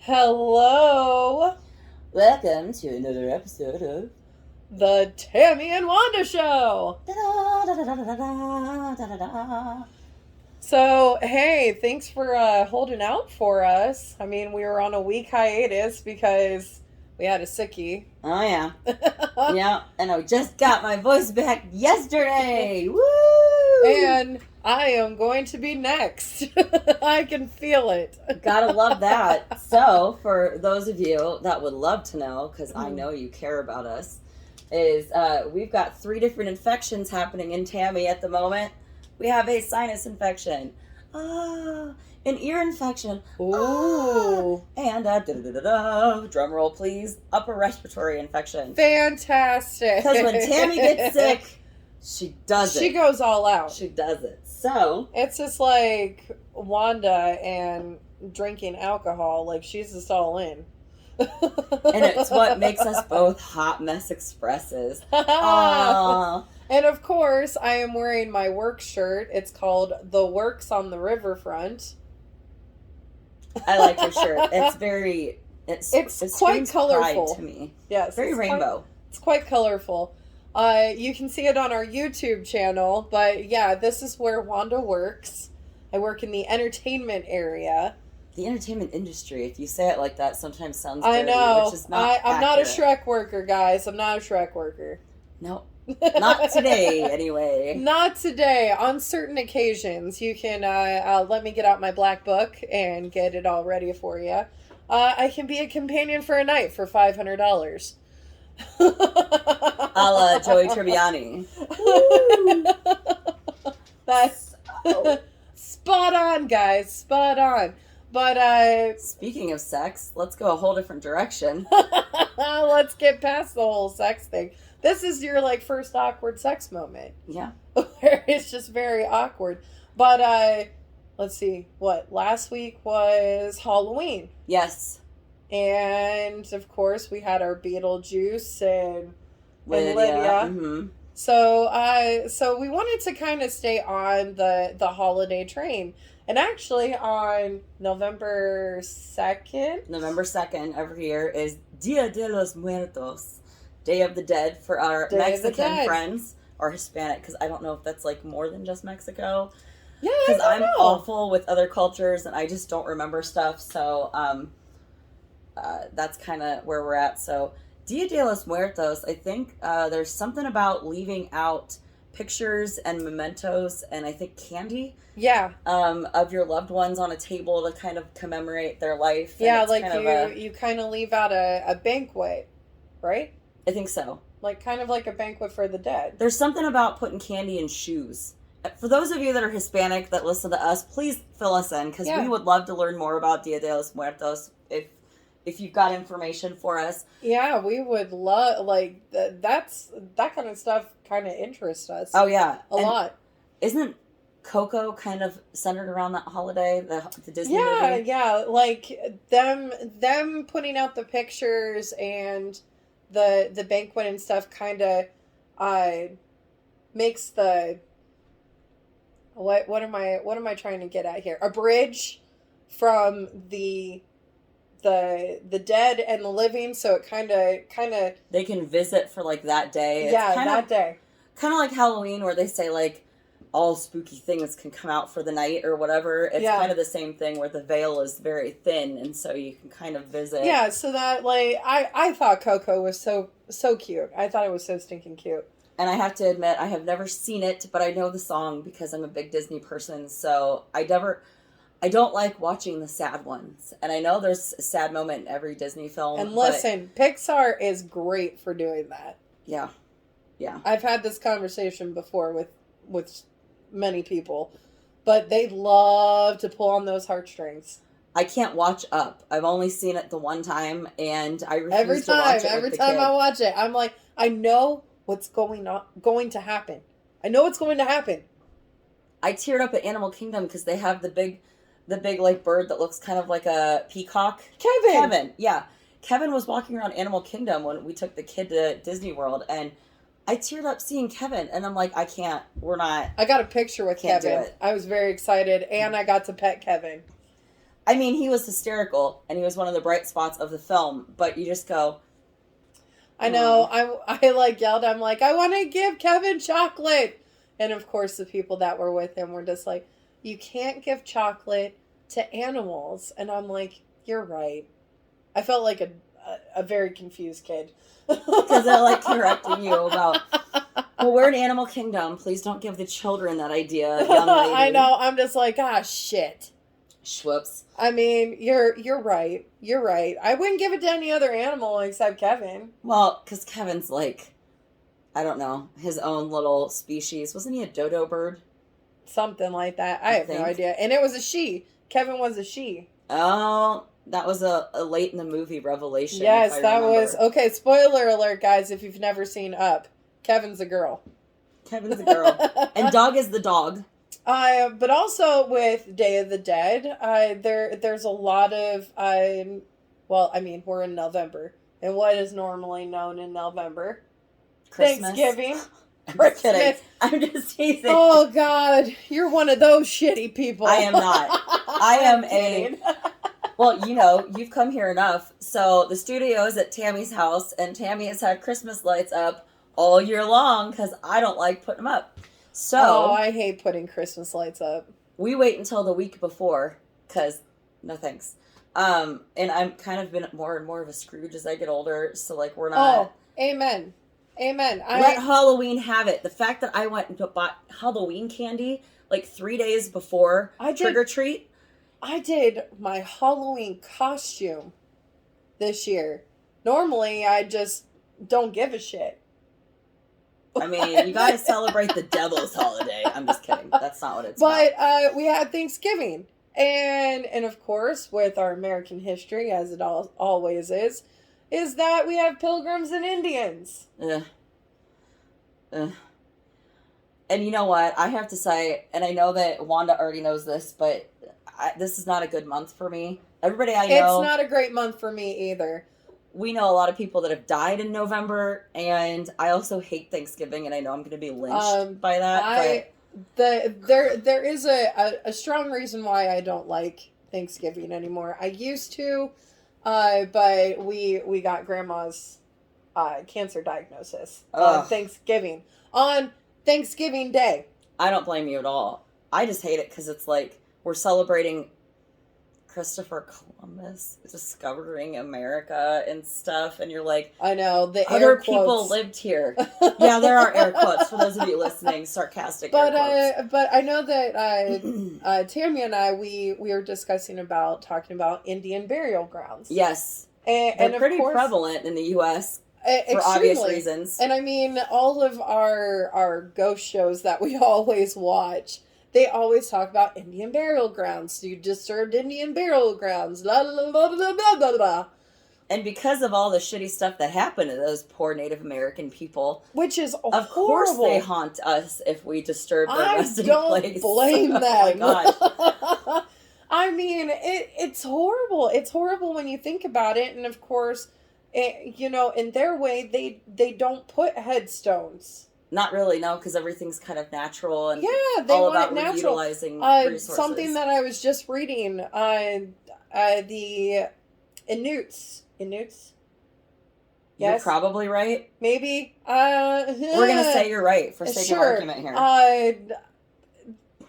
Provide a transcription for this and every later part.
Hello, Welcome to another episode of the Tammy and Wanda Show. Da-da-da-da-da-da-da-da-da. So, hey, thanks for holding out for us. I mean, we were on a week hiatus because we had a sickie. Oh yeah, yeah, and I just got my voice back yesterday. Woo! And I am going to be next. I can feel it. Gotta love that. So, for those of you that would love to know, because I know you care about us, is we've got 3 different infections happening in Tammy at the moment. We have a sinus infection, an ear infection, Ooh. and drum roll please, upper respiratory infection. Fantastic. Because when Tammy gets sick, she does it. She goes all out. She does it. So It's just like Wanda and drinking alcohol. Like, she's just all in. and it's what makes us both hot mess expresses. Aww. And of course, I am wearing my work shirt. It's called The Works on the Riverfront. I like your shirt. It's very it quite screams colorful pride to me. Yes. Very rainbow. It's quite colorful. You can see it on our YouTube channel, but yeah, this is where Wanda works. I work in the entertainment area. The entertainment industry, if you say it like that, sometimes sounds I dirty, know. which is not I'm not a accurate. Shrek worker, guys. I'm not a Shrek worker. No. Not today, anyway. Not today. On certain occasions, you can let me get out my black book and get it all ready for you. I can be a companion for a night for $500. A la Joey Tribbiani. That's spot on, guys. Spot on. But Speaking of sex, let's go a whole different direction. let's get past the whole sex thing. This is your first awkward sex moment. Yeah. Where it's just very awkward. But let's see, last week was Halloween. Yes. And of course we had our Beetlejuice and Lydia. Lydia. So we wanted to kind of stay on the holiday train. And actually on November 2nd every year is Dia de los Muertos, Day of the Dead, for our Mexican friends, or Hispanic, because I don't know if that's more than just Mexico. Yeah, because I'm know. awful with other cultures and I just don't remember stuff. So that's kind of where we're at. So Dia de los Muertos, I think there's something about leaving out pictures and mementos and I think candy. Yeah. Of your loved ones on a table to kind of commemorate their life. Yeah, you kind of leave out a banquet, right? I think so. Kind of like a banquet for the dead. There's something about putting candy in shoes. For those of you that are Hispanic that listen to us, please fill us in, because we would love to learn more about Dia de los Muertos if you've got information for us. Yeah, we would love, that kind of stuff kind of interests us. Oh, yeah. A lot. Isn't Coco kind of centered around that holiday, the Disney movie? Yeah, them putting out the pictures and the banquet and stuff kind of makes the what am I trying to get at here? A bridge from the dead and the living, so it kind of they can visit for that day. That day. Kind of like Halloween, where they say all spooky things can come out for the night or whatever. It's kind of the same thing where the veil is very thin, and so you can kind of visit. Yeah, so that I thought Coco was so cute. I thought it was so stinking cute. And I have to admit, I have never seen it, but I know the song because I'm a big Disney person. So I don't like watching the sad ones. And I know there's a sad moment in every Disney film. And listen, Pixar is great for doing that. Yeah. Yeah. I've had this conversation before with many people, but they love to pull on those heartstrings. I can't watch Up. I've only seen it the one time, and I refuse to watch it. Every time I watch it, I'm like, I know what's going to happen. I know what's going to happen. I teared up at Animal Kingdom because they have the big bird that looks kind of like a peacock. Kevin. Yeah. Kevin was walking around Animal Kingdom when we took the kid to Disney World, and I teared up seeing Kevin, and I'm like, I got a picture with Kevin. I was very excited, and I got to pet Kevin. I mean, he was hysterical, and he was one of the bright spots of the film, but you just go, I know. I like yelled. I'm like, I want to give Kevin chocolate, and of course, the people that were with him were just like, you can't give chocolate to animals, and I'm like, you're right. I felt like a very confused kid because they're like correcting you about, well, we're an animal kingdom. Please don't give the children that idea, young lady. I know. I'm just like, ah, shit. Schwoops. I mean, you're right. You're right. I wouldn't give it to any other animal except Kevin. Well, because Kevin's like, I don't know, his own little species. Wasn't he a dodo bird? Something like that. I have no idea. And it was a she. Kevin was a she. Oh, that was a late in the movie revelation. Yes, that was. Okay, spoiler alert, guys, if you've never seen Up. Kevin's a girl. Kevin's a girl. And Dog is the dog. But also with Day of the Dead, there's a lot of, well, I mean, we're in November. And what is normally known in November? Christmas. Thanksgiving. Christmas. Kidding. I'm just teasing. Oh, God. You're one of those shitty people. I am not. I am well, you know, you've come here enough. So the studio is at Tammy's house, and Tammy has had Christmas lights up all year long because I don't like putting them up. So, oh, I hate putting Christmas lights up. We wait until the week before because no thanks. And I'm kind of been more and more of a Scrooge as I get older. So like we're not. Oh, amen. Amen. Let Halloween have it. The fact that I went and bought Halloween candy like 3 days before trick or treat. I did my Halloween costume this year. Normally, I just don't give a shit. I mean, you gotta celebrate the devil's holiday. I'm just kidding. That's not what it's about. But we had Thanksgiving. And of course, with our American history, as it always is that we have Pilgrims and Indians. And you know what? I have to say, and I know that Wanda already knows this, but this is not a good month for me. Everybody I know... It's not a great month for me either. We know a lot of people that have died in November, and I also hate Thanksgiving, and I know I'm going to be lynched by that. There is a strong reason why I don't like Thanksgiving anymore. I used to, but we got Grandma's cancer diagnosis on Thanksgiving. On Thanksgiving Day. I don't blame you at all. I just hate it because it's like we're celebrating Christopher Columbus discovering America and stuff, and you're like, I know the other people lived here. Yeah, there are air quotes for those of you listening, sarcastic. But I know that Tammy and I we were discussing talking about Indian burial grounds. Yes, and they're pretty prevalent in the U.S. for obvious reasons. And I mean, all of our ghost shows that we always watch. They always talk about Indian burial grounds. You disturbed Indian burial grounds. Blah, blah, blah, blah, blah, blah, blah. And because of all the shitty stuff that happened to those poor Native American people. Which is horrible. Of course they haunt us if we disturb their resting place. I don't blame them. Oh my gosh. I mean, it's horrible. It's horrible when you think about it. And of course, in their way, they don't put headstones. Not really, no, because everything's kind of natural and they all want about it natural. Utilizing resources. Something that I was just reading, the Inuits. Yes? You're probably right. Maybe. We're going to say you're right for sake of argument here.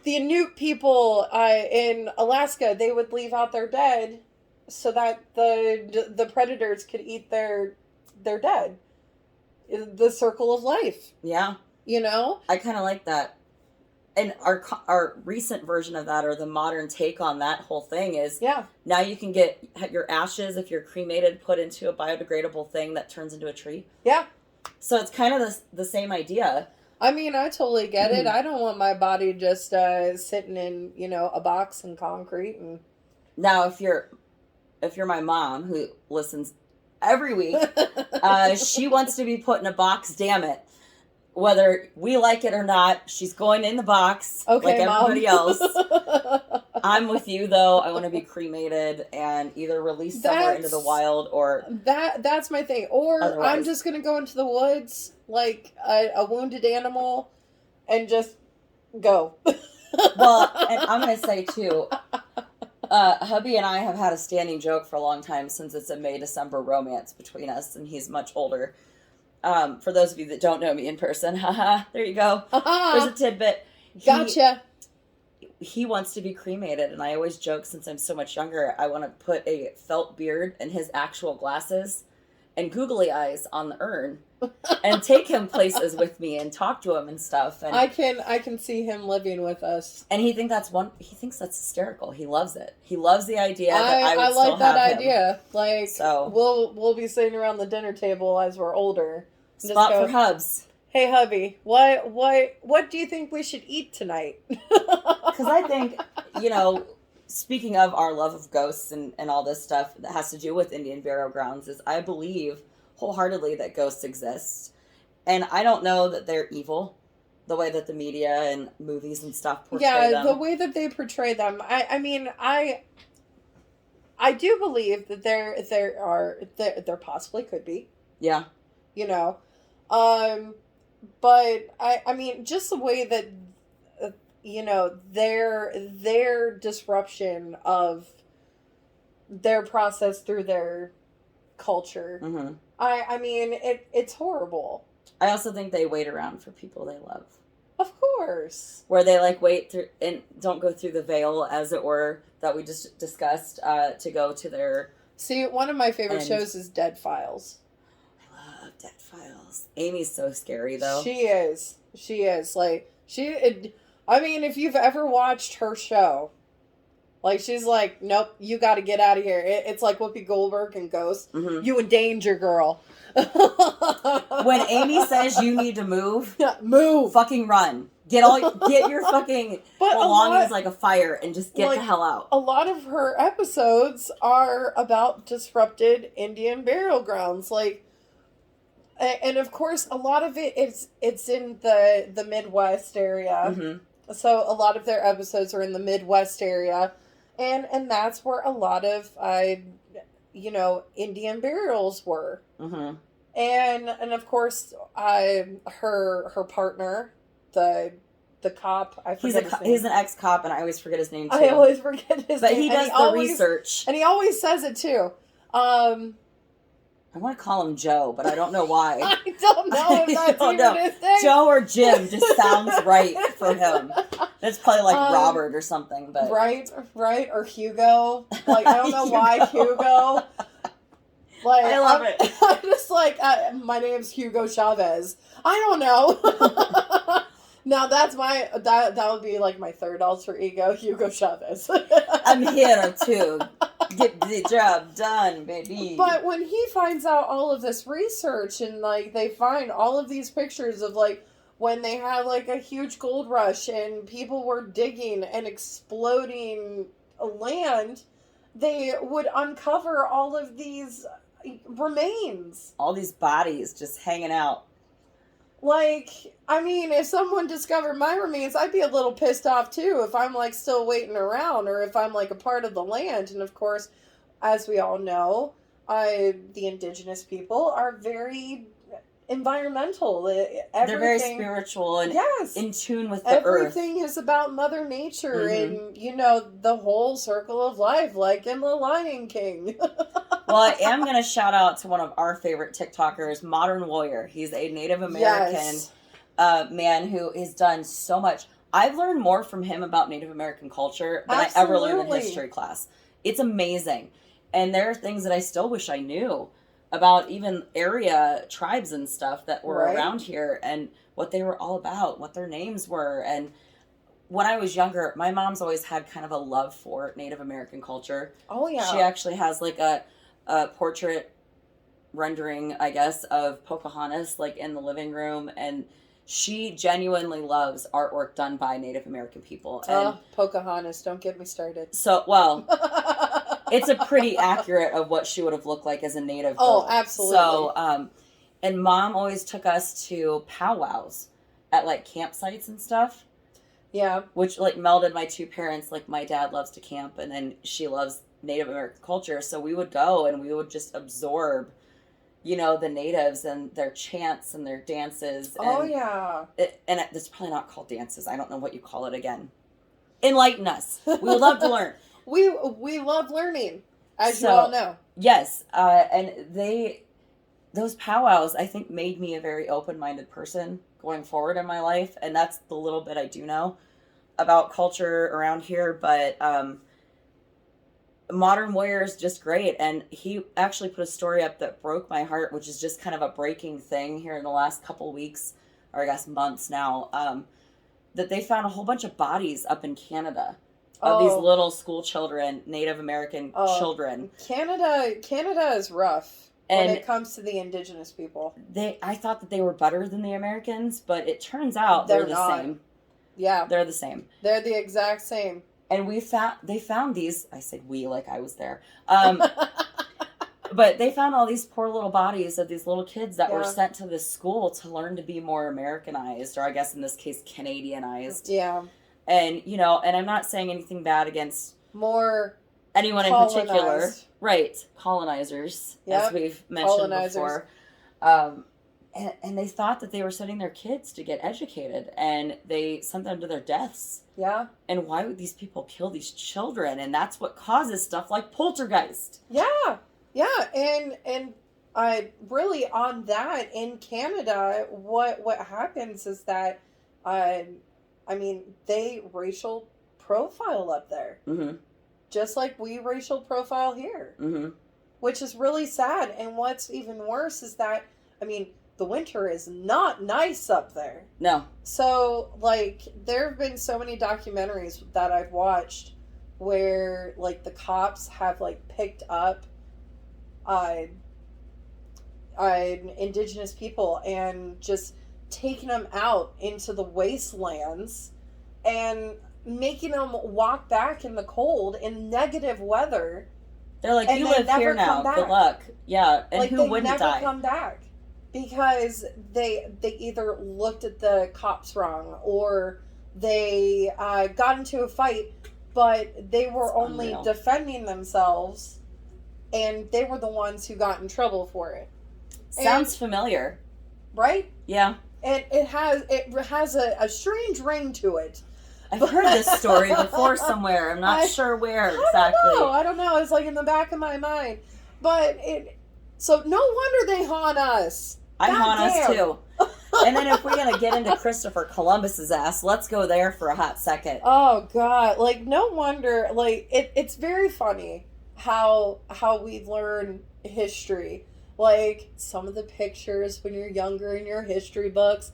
The Inuit people in Alaska, they would leave out their dead so that the predators could eat their dead. The circle of life. Yeah. I kind of like that. And our recent version of that, or the modern take on that whole thing is, now you can get your ashes, if you're cremated, put into a biodegradable thing that turns into a tree. Yeah. So it's kind of the same idea. I mean, I totally get it. I don't want my body just sitting in, a box in concrete. And now, if you're my mom who listens every week, she wants to be put in a box, damn it. Whether we like it or not, she's going in the box like everybody else. I'm with you, though. I want to be cremated and either released somewhere into the wild or... That's my thing. Or otherwise. I'm just going to go into the woods like a wounded animal and just go. Well, and I'm going to say, too, Hubby and I have had a standing joke for a long time since it's a May-December romance between us, and he's much older. For those of you that don't know me in person, haha, there you go. There's a tidbit. Gotcha. He wants to be cremated, and I always joke, since I'm so much younger, I want to put a felt beard and his actual glasses and googly eyes on the urn and take him places with me and talk to him and stuff. And I can see him living with us. And he thinks that's hysterical. He loves it. He loves the idea that I would I still like that have him. idea. Like, So we'll be sitting around the dinner table as we're older. Spot for Hubs. Hey hubby, what do you think we should eat tonight? Because I think, speaking of our love of ghosts and all this stuff that has to do with Indian burial grounds, is I believe wholeheartedly that ghosts exist. And I don't know that they're evil, the way that the media and movies and stuff portray them. The way that they portray them. I mean, I do believe that there possibly could be. Yeah. But I mean, just the way that their disruption of their process through their culture. Mm-hmm. I mean, it's horrible. I also think they wait around for people they love. Of course. Where they wait through and don't go through the veil, as it were, that we just discussed, to go to their. See, one of my favorite shows is Dead Files. I love Dead Files. Amy's so scary, though. She is. I mean, if you've ever watched her show, she's like, nope, you got to get out of here. It's like Whoopi Goldberg and Ghost. Mm-hmm. You in danger, girl. When Amy says you need to move, move. Fucking run. Get your fucking belongings like a fire and just get the hell out. A lot of her episodes are about disrupted Indian burial grounds, and of course, a lot of it's in the Midwest area. Mm-hmm. So a lot of their episodes are in the Midwest area, and that's where a lot of Indian burials were. Mm-hmm. And of course, her partner, the cop, I forget his name. He's an ex-cop, and I always forget his name too. I always forget his name. But he does the research, and he always says it too. I want to call him Joe, but I don't know why. I don't know if that's even his name. Joe or Jim just sounds right for him. It's probably like Robert or something, but right, or Hugo. I don't know why Hugo. I love it. I'm just my name's Hugo Chavez. I don't know. Now that's that would be my third alter ego, Hugo Chavez. I'm here to get the job done, baby. But when he finds out all of this research and they find all of these pictures of when they had a huge gold rush and people were digging and exploding land, they would uncover all of these remains. All these bodies just hanging out. I mean, if someone discovered my remains, I'd be a little pissed off too if I'm still waiting around or if I'm a part of the land. And of course, as we all know, the indigenous people are very environmental. They're very spiritual and in tune with the earth. Everything is about Mother Nature mm-hmm. and, the whole circle of life, like in The Lion King. Well, I am going to shout out to one of our favorite TikTokers, Modern Warrior. He's a Native American man who has done so much. I've learned more from him about Native American culture than I ever learned in history class. It's amazing. And there are things that I still wish I knew about even area tribes and stuff that were around here and what they were all about, what their names were. And when I was younger, my mom's always had kind of a love for Native American culture. Oh, yeah. She actually has a portrait rendering, I guess, of Pocahontas in the living room, and she genuinely loves artwork done by Native American people. And Pocahontas, don't get me started. So, it's a pretty accurate of what she would have looked like as a native girl. Oh, absolutely. So, and Mom always took us to powwows at campsites and stuff. Yeah. Which melded my two parents. My dad loves to camp, and then she loves Native American culture. So we would go and we would just absorb, the natives and their chants and their dances. Oh, yeah. And it's probably not called dances. I don't know what you call it again. Enlighten us. We would love to learn. we love learning, as you So- all know. Yes, and those powwows, I think, made me a very open-minded person going forward in my life, and that's the little bit I do know about culture around here. But Modern Warrior is just great, and he actually put a story up that broke my heart, which is just kind of a breaking thing here in the last couple weeks, or I guess months now, that they found a whole bunch of bodies up in Canada of these little school children, Native American children. Canada is rough when And it comes to the indigenous people. I thought that they were better than the Americans, but it turns out they're the not. same. Yeah, They're the same. they're the exact same. And they found these, I said we like I was there. But they found all these poor little bodies of these little kids that were sent to this school to learn to be more Americanized, or I guess in this case Canadianized. Yeah. And, and I'm not saying anything bad against More anyone in particular. Right. Colonizers, as we've mentioned before. And they thought that they were sending their kids to get educated, and they sent them to their deaths. Yeah. And why would these people kill these children? And that's what causes stuff like poltergeist. Yeah. Yeah. And I really on that in Canada, what happens is that they racial profile up there. Mm-hmm. Just like we racial profile here. Mm-hmm. Which is really sad. And what's even worse is that, the winter is not nice up there. No. So, there have been so many documentaries that I've watched where, the cops have, picked up indigenous people and just taking them out into the wastelands and making them walk back in the cold in negative weather. They're like, and you they live here never now. come back. Good luck. Yeah. And who they wouldn't never die? come back. Because they either looked at the cops wrong or they got into a fight, but they were only unreal. defending themselves, and they were the ones who got in trouble for it. Sounds familiar. Right? Yeah. And it has a strange ring to it. I've heard this story before somewhere. I'm not sure where exactly. I don't know. It's in the back of my mind. But so no wonder they haunt us. I God haunt us damn. too. And then if we're going to get into Christopher Columbus's ass, let's go there for a hot second. Oh God! No wonder. It's very funny how we learn history. Some of the pictures when you're younger in your history books,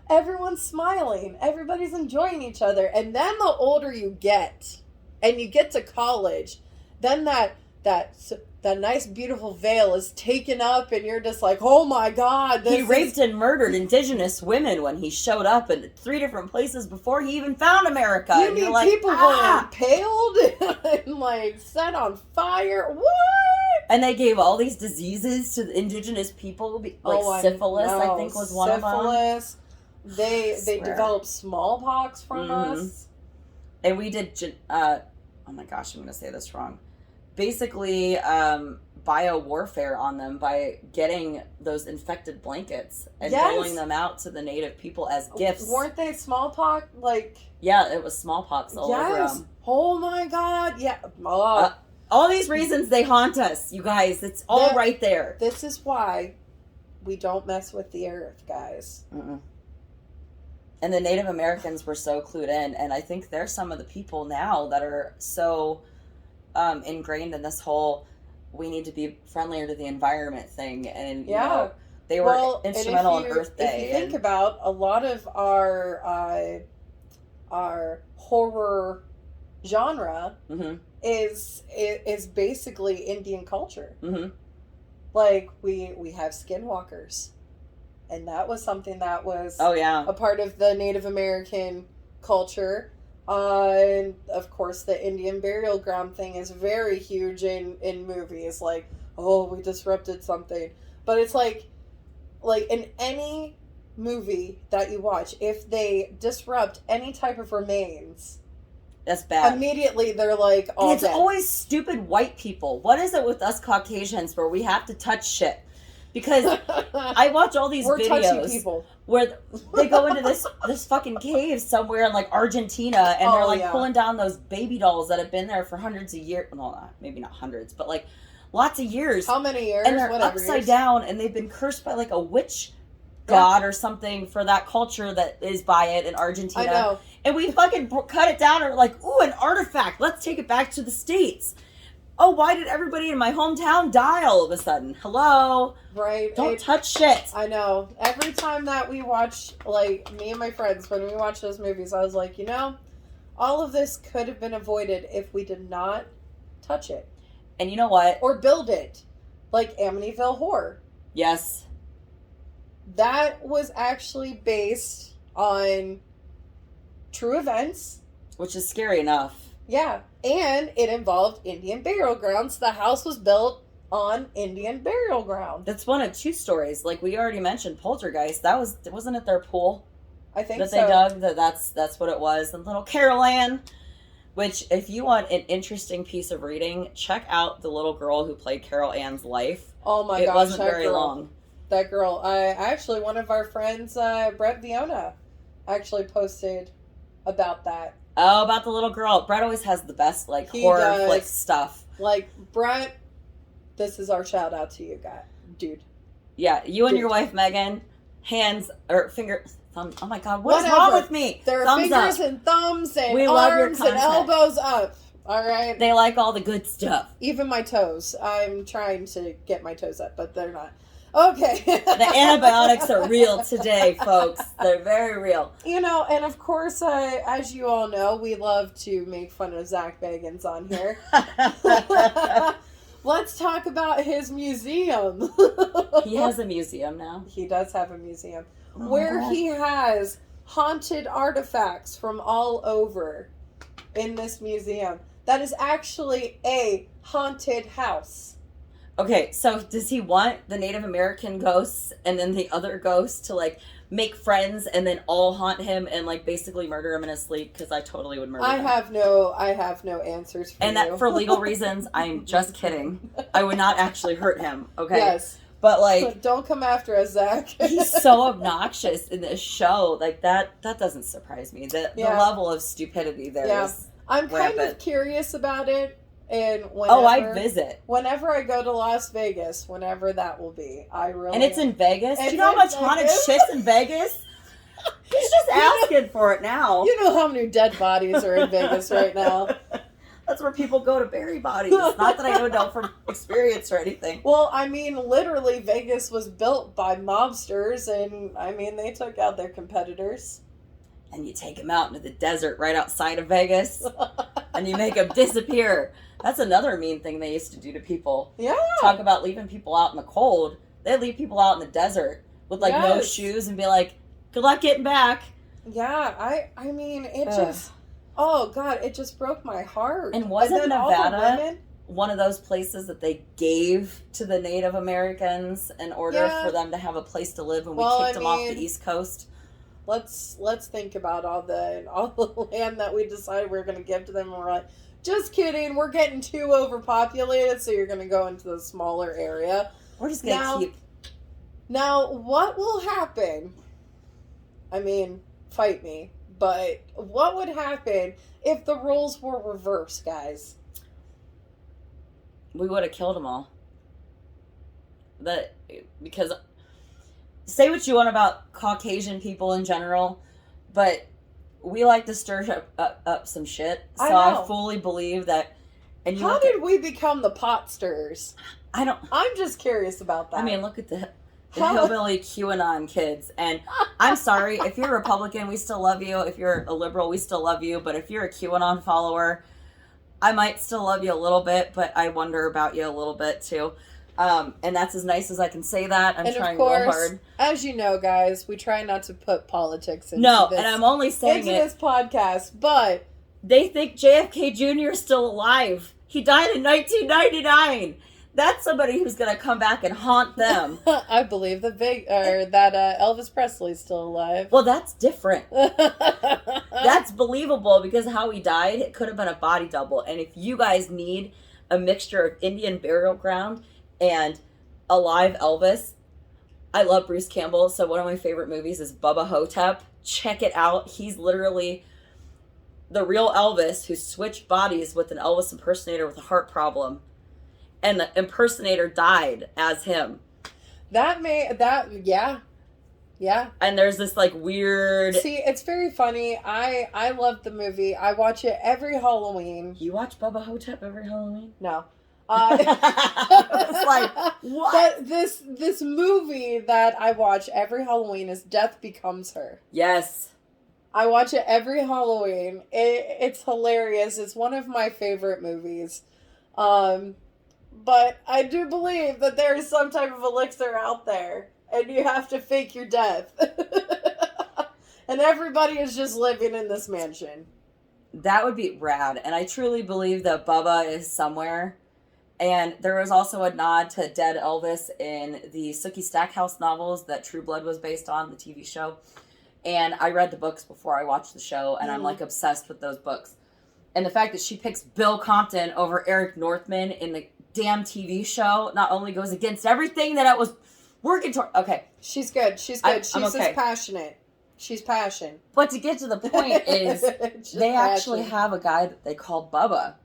everyone's smiling, everybody's enjoying each other, and then the older you get, and you get to college, then that nice beautiful veil is taken up, and you're just like, oh my God, he raped and murdered indigenous women when he showed up in 3 different places before he even found America. You and mean you're like, people were impaled and set on fire? What? And they gave all these diseases to the indigenous people, syphilis, I think was one of them. Syphilis. They developed smallpox from us. And we did, oh my gosh, I'm going to say this wrong. Basically, bio-warfare on them by getting those infected blankets and rolling them out to the native people as gifts. Weren't they smallpox? Yeah, it was smallpox all over them. Oh my God, yeah. All these reasons they haunt us, you guys. It's all right there. This is why we don't mess with the earth, guys. Mm-mm. And the Native Americans were so clued in, and I think they're some of the people now that are so ingrained in this whole we need to be friendlier to the environment thing. And they were instrumental on Earth Day. If you think about a lot of our horror genre is basically Indian culture. Mm-hmm. We have skinwalkers, and that was something that was a part of the Native American culture. And of course, the Indian burial ground thing is very huge in movies. We disrupted something, but it's like in any movie that you watch, if they disrupt any type of remains, that's bad. Immediately, they're like, all and it's dead. always stupid white people. What is it with us Caucasians where we have to touch shit? because I watch all these We're touchy videos people. where they go into this fucking cave somewhere in like Argentina, and they're like pulling down those baby dolls that have been there for hundreds of years. Well, maybe not hundreds, but like lots of years. How many years? And they're upside down, and they've been cursed by like a witch god or something for that culture that is by it in Argentina. I know. And we fucking cut it down, and we're like, ooh, an artifact. Let's take it back to the States. Oh, why did everybody in my hometown die all of a sudden? Hello? Right. Don't touch shit. I know. Every time that we watch, like, me and my friends, when we watch those movies, I was like, all of this could have been avoided if we did not touch it. And you know what? Or build it. Like Amityville Horror. Yes. That was actually based on true events. Which is scary enough. Yeah. And it involved Indian burial grounds. The house was built on Indian burial ground. That's one of two stories. Like we already mentioned, Poltergeist. Wasn't it their pool? I think that so. They dug. That's what it was. And little Carol Ann. Which, if you want an interesting piece of reading, check out the little girl who played Carol Ann's life. Oh my gosh, it wasn't that very girl. long. That girl. Actually, one of our friends, Brett Viona, actually posted about that. Oh, about the little girl. Brett always has the best, like, He horror does. flick stuff. Like, Brett, this is our shout out to you, guy. Dude. Yeah, you and Dude. your wife, Megan, thumb. Oh my God, what is Whatever. wrong with me? There are Thumbs fingers up. and thumbs and We love your arms and content. elbows up. All right? They like all the good stuff. Even my toes. I'm trying to get my toes up, but they're not. Okay. The antibiotics are real today, folks. They're very real. And of course, as you all know, we love to make fun of Zach Bagans on here. Let's talk about his museum. He has a museum now. He does have a museum Oh where my God. he has haunted artifacts from all over in this museum. That is actually a haunted house. Okay, so does he want the Native American ghosts and then the other ghosts to like make friends and then all haunt him and like basically murder him in his sleep? Because I totally would murder I him. have no answers for And you. that for legal reasons, I'm just kidding. I would not actually hurt him. Okay. Yes. But like Don't come after us, Zach. he's so obnoxious in this show. Like that doesn't surprise me. The level of stupidity there is I'm kind rampant. of curious about it, and I'd visit. Whenever I go to Las Vegas, whenever that will be, I really. And it's in Vegas. Do It's you know how in much haunted Vegas? shit's in Vegas? He's just asking for it now. You know how many dead bodies are in Vegas right now. That's where people go to bury bodies. Not that I know from experience or anything. Well, I mean, literally, Vegas was built by mobsters, and I mean, they took out their competitors. And you take them out into the desert right outside of Vegas, and you make them disappear. That's another mean thing they used to do to people. Yeah. Talk about leaving people out in the cold. They'd leave people out in the desert with like no Yes. shoes and be like, good luck getting back. Yeah, I mean, it just, oh God, it just broke my heart. And wasn't then all the Nevada women, one of those places that they gave to the Native Americans in order Yeah. for them to have a place to live when Well, we kicked them off mean, the East Coast? let's think about all the land that we decided we were going to give to them, and we're like, just kidding, we're getting too overpopulated, so you're going to go into the smaller area. We're just going to keep... Now, what will happen? I mean, fight me, but what would happen if the roles were reversed, guys? We would have killed them all. Because say what you want about Caucasian people in general, but we like to stir up some shit. So I fully believe that. And how did we become the pot stirrers? I'm just curious about that. I mean, look at the hillbilly QAnon kids. And I'm sorry, if you're a Republican, we still love you. If you're a liberal, we still love you. But if you're a QAnon follower, I might still love you a little bit, but I wonder about you a little bit too. And that's as nice as I can say that. I'm trying real hard. As you know, guys, we try not to put politics into this. And I'm only saying this podcast, but they think JFK Jr. is still alive. He died in 1999. That's somebody who's going to come back and haunt them. I believe that Elvis Presley's still alive. Well, that's different. That's believable because how he died, it could have been a body double. And if you guys need a mixture of Indian burial ground and alive Elvis, I love Bruce Campbell, so one of my favorite movies is Bubba Hotep. Check it out. He's literally the real Elvis who switched bodies with an Elvis impersonator with a heart problem. And the impersonator died as him. Yeah. And there's this like weird... See, it's very funny. I love the movie. I watch it every Halloween. You watch Bubba Hotep every Halloween? No. It's like, what? But this movie that I watch every Halloween is Death Becomes Her. Yes. I watch it every Halloween. It's hilarious. It's one of my favorite movies. But I do believe that there is some type of elixir out there, and you have to fake your death. And everybody is just living in this mansion. That would be rad. And I truly believe that Bubba is somewhere. And there was also a nod to dead Elvis in the Sookie Stackhouse novels that True Blood was based on, the TV show. And I read the books before I watched the show, and I'm like obsessed with those books. And the fact that she picks Bill Compton over Eric Northman in the damn TV show not only goes against everything that I was working toward. Okay. She's good. She's I'm okay. just passionate. She's passionate. But to get to the point is they actually have a guy that they call Bubba.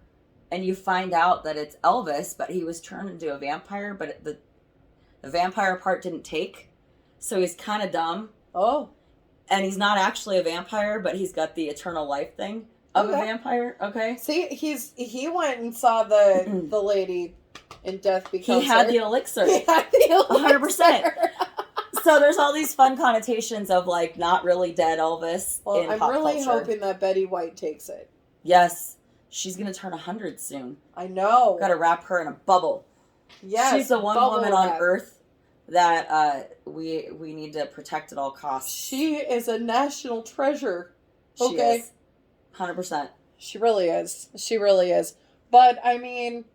And you find out that it's Elvis, but he was turned into a vampire, but the vampire part didn't take. So he's kind of dumb. Oh. And he's not actually a vampire, but he's got the eternal life thing of a vampire. Okay. See, he went and saw the lady in Death Becomes Her. He had the elixir. He had the elixir. 100%. So there's all these fun connotations of like not really dead Elvis in I'm pop really culture. hoping that Betty White takes it. Yes. She's going to turn 100 soon. I know. Got to wrap her in a bubble. Yes. She's the one woman on Earth that we need to protect at all costs. She is a national treasure. She is. 100%. She really is. She really is. But, I mean,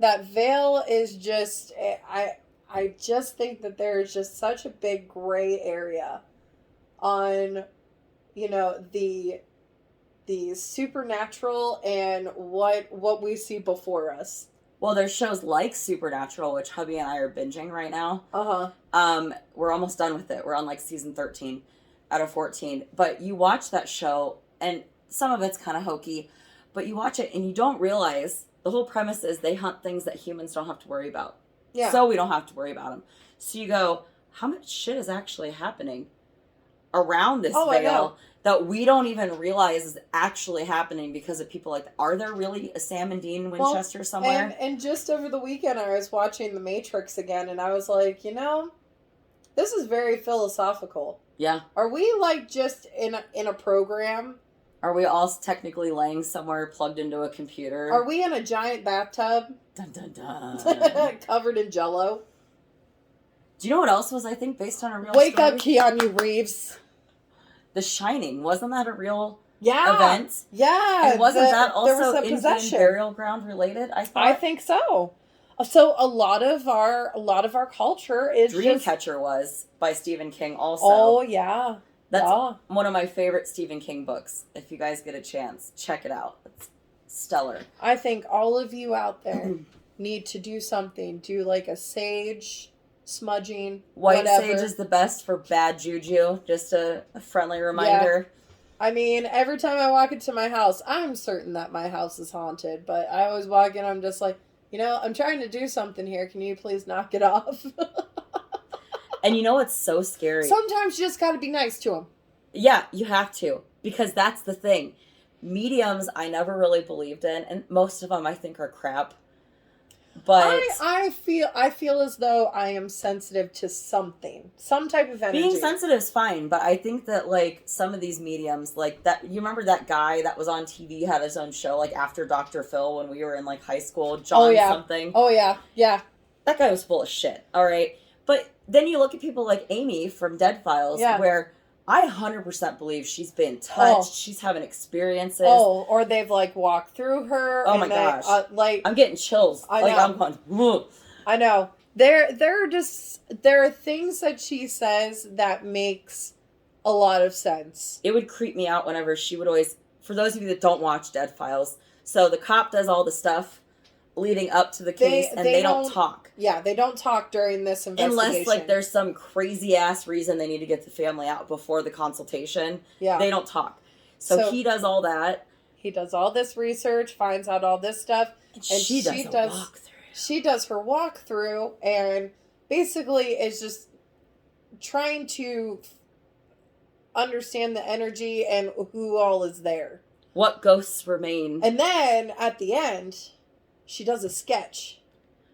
that veil is just... I just think that there is just such a big gray area on, you know, the supernatural and what we see before us. Well, there's shows like Supernatural, which hubby and I are binging right now. We're almost done with it. We're on like season 13 out of 14. But you watch that show, and some of it's kind of hokey, but you watch it and you don't realize the whole premise is they hunt things that humans don't have to worry about. Yeah. So we don't have to worry about them. So you go, how much shit is actually happening around this veil that we don't even realize is actually happening because of people like that? Are there really a Sam and Dean Winchester somewhere? And just over the weekend I was watching The Matrix again, and I was like, you know, this is very philosophical. Yeah. Are we like just in a program? Are we all technically laying somewhere plugged into a computer? Are we in a giant bathtub? Dun dun dun. Covered in Jell-O? Do you know what else was, I think, based on a real Wake story? up, Keanu Reeves. The Shining. Wasn't that a real event? Yeah. And wasn't that also Indian burial ground related, I thought? I think so. So a lot of our culture is Dreamcatcher was by Stephen King also. Oh, yeah. That's one of my favorite Stephen King books. If you guys get a chance, check it out. It's stellar. I think all of you out there need to do something. Do like a sage smudging. White whatever. sage is the best for bad juju. Just a friendly reminder. Yeah. I mean, every time I walk into my house, I'm certain that my house is haunted. But I always walk in, I'm just like, you know, I'm trying to do something here. Can you please knock it off? And you know what's so scary? Sometimes you just got to be nice to them. Yeah, you have to. Because that's the thing. Mediums, I never really believed in. And most of them, I think, are crap. But I feel as though I am sensitive to something. Some type of energy. Being sensitive is fine. But I think that, like, some of these mediums, like, that, you remember that guy that was on TV, had his own show, like, after Dr. Phil when we were in, like, high school? John something. Oh, yeah. Yeah. That guy was full of shit. All right. But then you look at people like Amy from Dead Files, where I 100% believe she's been touched. She's having experiences. Oh, or they've like walked through her. Oh my gosh! Like I'm getting chills. I know. Like I'm going. Whoa. I know. There are things that she says that makes a lot of sense. It would creep me out whenever she would always. For those of you that don't watch Dead Files, so the cop does all the stuff leading up to the case, and they don't talk. Yeah, they don't talk during this investigation. Unless, like, there's some crazy-ass reason they need to get the family out before the consultation. Yeah. They don't talk. So he does all that. He does all this research, finds out all this stuff. And she does a walkthrough. She does her walkthrough, and basically is just trying to understand the energy and who all is there. What ghosts remain. And then, at the end, she does a sketch.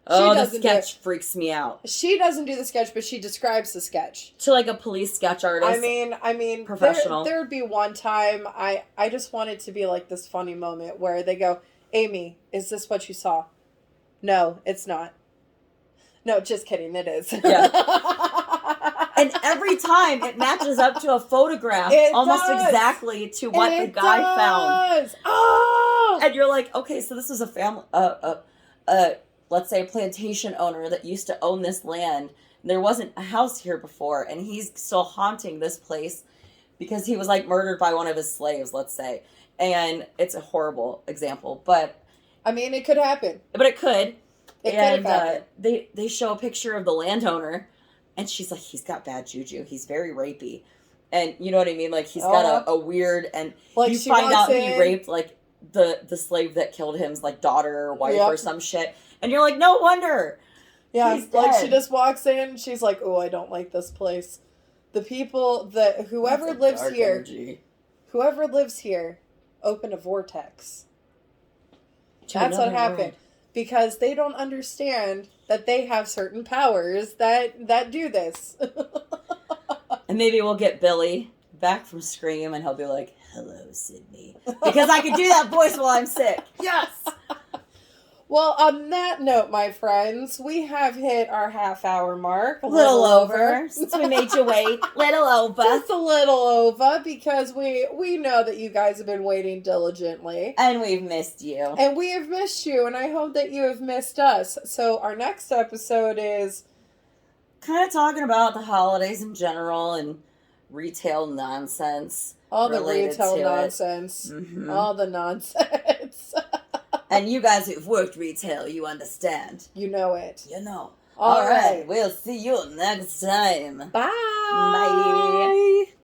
The sketch freaks me out. She doesn't do the sketch, but she describes the sketch. To, like, a police sketch artist. I mean, professional. There would be one time, I just want it to be like this funny moment where they go, Amy, is this what you saw? No, it's not. No, just kidding, it is. Yeah. And every time it matches up to a photograph exactly to what the guy found. Oh! And you're like, okay, so this is a family, let's say a plantation owner that used to own this land. There wasn't a house here before, and he's still haunting this place because he was, like, murdered by one of his slaves, let's say. And it's a horrible example, but... I mean, it could happen. But it could. It could have happened. They show a picture of the landowner, and she's like, he's got bad juju. He's very rapey. And you know what I mean? Like, he's got a weird... And like, you find out he raped, like, the slave that killed him's, like, daughter or wife or some shit. And you're like, no wonder. Yeah, like, she just walks in, she's like, oh, I don't like this place. The people whoever lives here, open a vortex. That's what happened. Because they don't understand that they have certain powers that do this. And maybe we'll get Billy back from Scream, and he'll be like, hello, Sydney. Because I can do that voice while I'm sick. Yes! Well, on that note, my friends, we have hit our half-hour mark. A little over. Since we made you wait. Little over. Just a little over, because we know that you guys have been waiting diligently. And we've missed you. And we have missed you, and I hope that you have missed us. So our next episode is... kind of talking about the holidays in general and retail nonsense. All the retail nonsense. Mm-hmm. All the nonsense. And you guys who've worked retail, you understand. You know it. You know. All right. We'll see you next time. Bye. Bye.